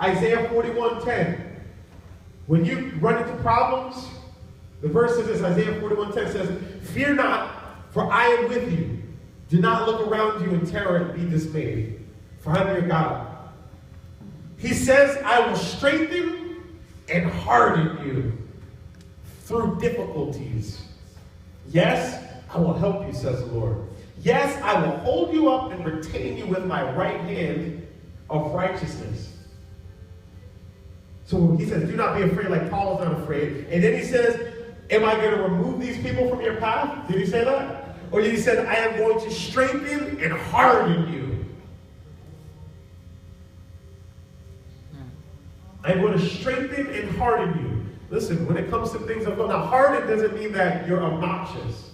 Isaiah 41:10. When you run into problems, the verse says this, Isaiah 41:10 says, "Fear not, for I am with you. Do not look around you in terror and be dismayed, for I am your God." He says, "I will strengthen and harden you through difficulties. Yes, I will help you, says the Lord. Yes, I will hold you up and retain you with my right hand of righteousness." So he says, do not be afraid like Paul is not afraid. And then he says, am I going to remove these people from your path? Did he say that? Or did he say, I am going to strengthen and harden you? I'm going to strengthen and harden you. Listen, when it comes to things of God, now harden doesn't mean that you're obnoxious.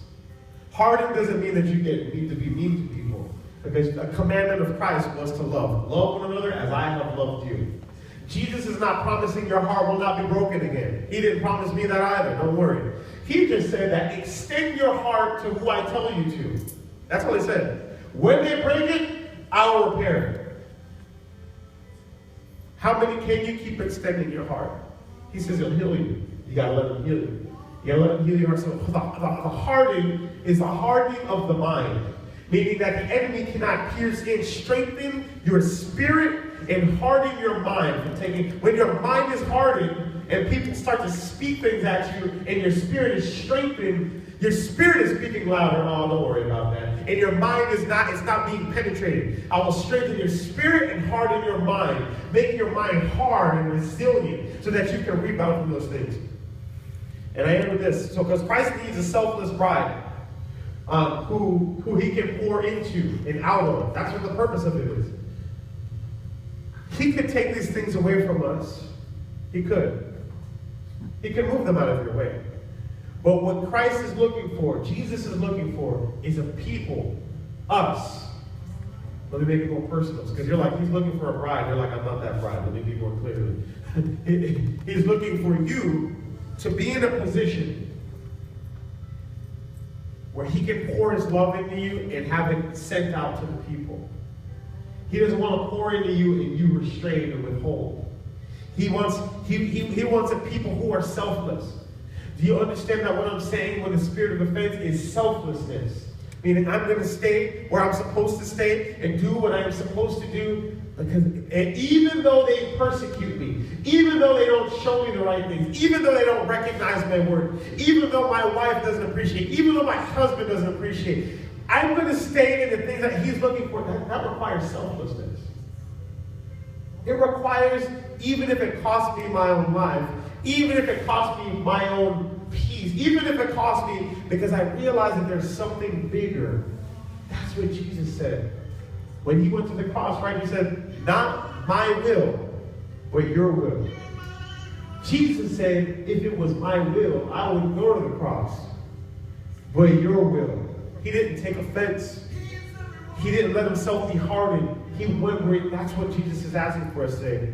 Harden doesn't mean that you need to be mean to people. Because a commandment of Christ was to love. Love one another as I have loved you. Jesus is not promising your heart will not be broken again. He didn't promise me that either. Don't worry. He just said that extend your heart to who I tell you to. That's what he said. When they break it, I will repair it. How many can you keep extending your heart? He says he'll heal you. You got to let him heal you. You got to let him heal your heart. So the hardening is the hardening of the mind. Meaning that the enemy cannot pierce in, strengthen your spirit and harden your mind from taking. When your mind is hardened and people start to speak things at you and your spirit is strengthened, your spirit is speaking louder. Oh, don't worry about that. And your mind is not, it's not being penetrated. I will strengthen your spirit and harden your mind. Make your mind hard and resilient so that you can rebound from those things. And I end with this. So because Christ needs a selfless bride. Who he can pour into and out of. That's what the purpose of it is. He could take these things away from us. He could. He could move them out of your way. But what Christ is looking for, Jesus is looking for, is a people, us. Let me make it more personal. Because you're like, he's looking for a bride. You're like, I'm not that bride. Let me be more clear. He's looking for you to be in a position where he can pour his love into you and have it sent out to the people. He doesn't want to pour into you and you restrain and withhold. He wants a people who are selfless. Do you understand that what I'm saying when the spirit of offense is selflessness? Meaning I'm going to stay where I'm supposed to stay and do what I'm supposed to do. And even though they persecute me, even though they don't show me the right things, even though they don't recognize my work, even though my wife doesn't appreciate, even though my husband doesn't appreciate, I'm going to stay in the things that he's looking for. That requires selflessness. It requires, even if it costs me my own life, even if it costs me my own peace, even if it costs me because I realize that there's something bigger. That's what Jesus said. When he went to the cross, right, he said, not my will, but your will. Jesus said, if it was my will, I would go to the cross. But your will. He didn't take offense. He didn't let himself be hardened. He went where, that's what Jesus is asking for us today.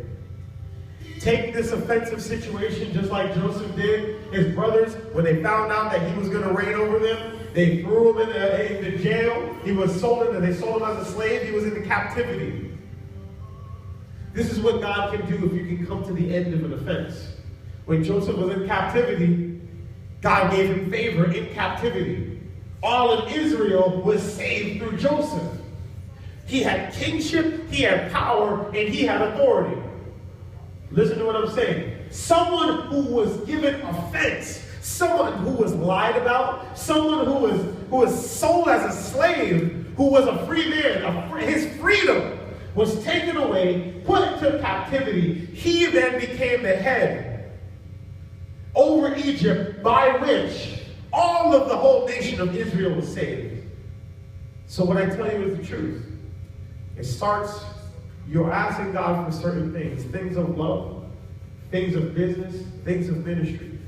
Take this offensive situation just like Joseph did. His brothers, when they found out that he was going to reign over them, they threw him into jail. He was sold into, they sold him as a slave. He was in captivity. This is what God can do if you can come to the end of an offense. When Joseph was in captivity, God gave him favor in captivity. All of Israel was saved through Joseph. He had kingship, he had power, and he had authority. Listen to what I'm saying. Someone who was given offense, someone who was lied about, someone who was sold as a slave, who was a free man, his freedom was taken away, put into captivity. He then became the head over Egypt, by which all of the whole nation of Israel was saved. So what I tell you is the truth. It starts, you're asking God for certain things, things of love, things of business, things of ministry.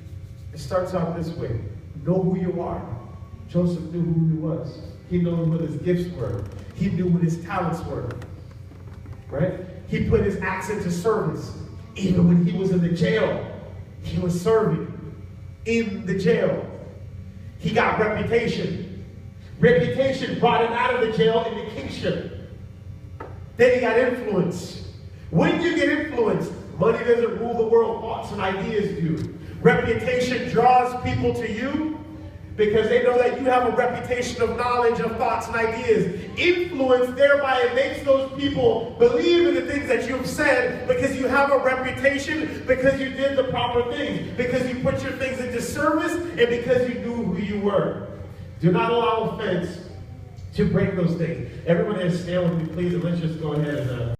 It starts out this way. Know who you are. Joseph knew who he was. He knew what his gifts were. He knew what his talents were. Right? He put his acts into service. Even when he was in the jail, he was serving in the jail. He got reputation. Reputation brought him out of the jail into kingship. Then he got influence. When you get influence, Money doesn't rule the world. Thoughts and ideas do. Reputation draws people to you because they know that you have a reputation of knowledge, of thoughts and ideas. Influence, thereby, it makes those people believe in the things that you've said because you have a reputation, because you did the proper things, because you put your things into service, and because you knew who you were. Do not allow offense to break those things. Everyone there, stand with me, please, and let's just go ahead and